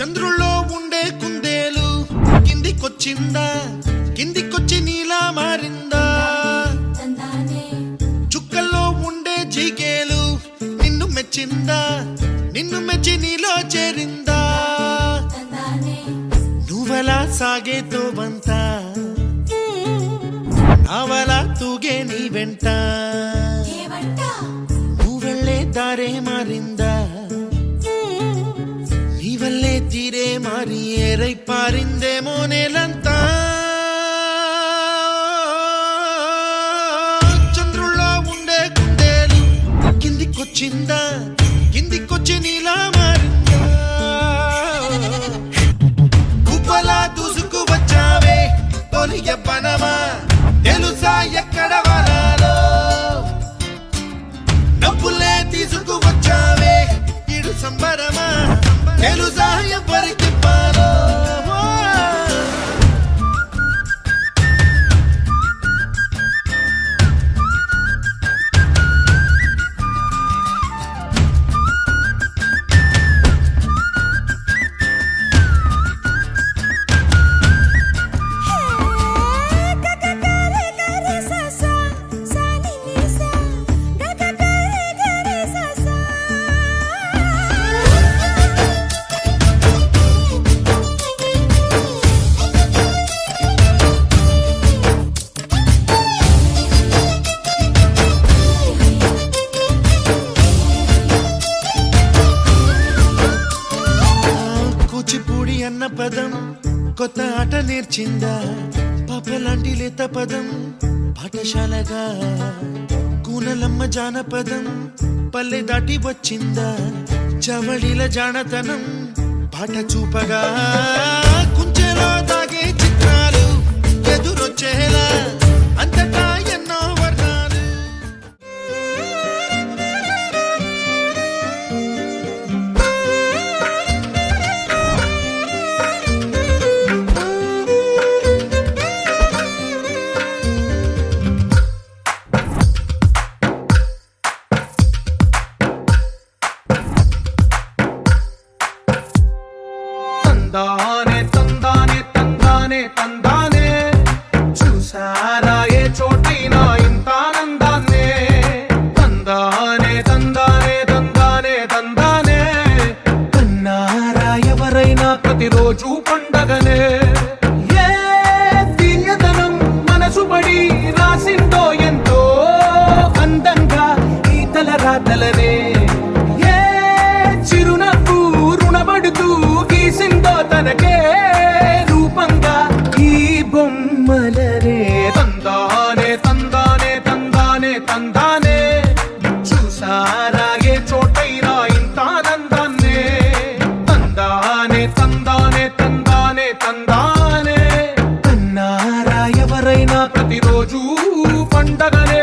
చంద్రుల్లో ఉండే కుందేలు కిందికొచ్చిందా, కిందికొచ్చి నీలా మారిందా? చుక్కల్లో ఉండే జీకేలు నిన్ను మెచ్చిందా, నిన్ను మెచ్చి నీలో చేరిందా? నువ్వలా సాగేతో బంత నావలా తూగే నీ వెంట, నువ్వెళ్ళే దారే మారిందా, నీవల్లే తీరే మారి ఏరై పారిందేమో నేలంతా. చంద్రుల్లో ఉండే కుందేలు కిందికొచ్చిందా, కిందికొచ్చి నీలా మారిందా? కుప్పలా దూసుకు వచ్చావే తొలి ఎవ్వనమా, తెలుసా ఎక్కడ వరాలో? డబ్బులే తీసుకు వచ్చావే ఇడు సంబరమా, తెలుసా ఎవరికి పాలో? కూచిపూడి అన్న పదం కొత్త ఆట నేర్చిందా, పాపలాంటి లేత పదం పాఠశాలగా? కూనలమ్మ జానపదం పల్లె దాటి వచ్చిందా, చవళిల జానతనం పాట చూపగా? కుంచెలో దాగే చిత్రాలు ఎదురొచ్చేలా అంతటా ఎన్నో వర్ణాలు. తందానే తందానే తందానే తందానే, చూసారా ఏ చోటైనా ఇంత ఆనందాన్నే? తందానే తందానే తందానే తందానే, కన్నారా ఎవరైనా ప్రతిరోజు పండగనే? ఏ తీయదనం మనసు పడి రాసిందో ఎంతో అందంగా ఈ తల రాతలనే? ఏ చిరునవ్వు రుణపడుతూ గీసిందో తనకే రూపంగా ఈ బొమ్మలనే? తందానే తందానే తందానే తందానే, చూసారా ఏ చోటైనా ఇంత ఆనందాన్నే? తందానే తందానే తందానే తందానే, కన్నారా ఎవరైనా ప్రతిరోజు పండగనే?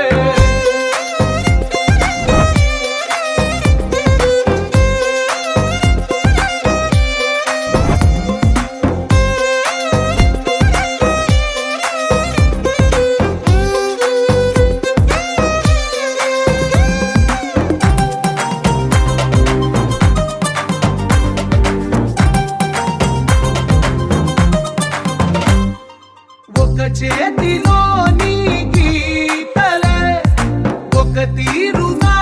ఒక చేతిలో నీ గీతలే, ఒక తీరుగా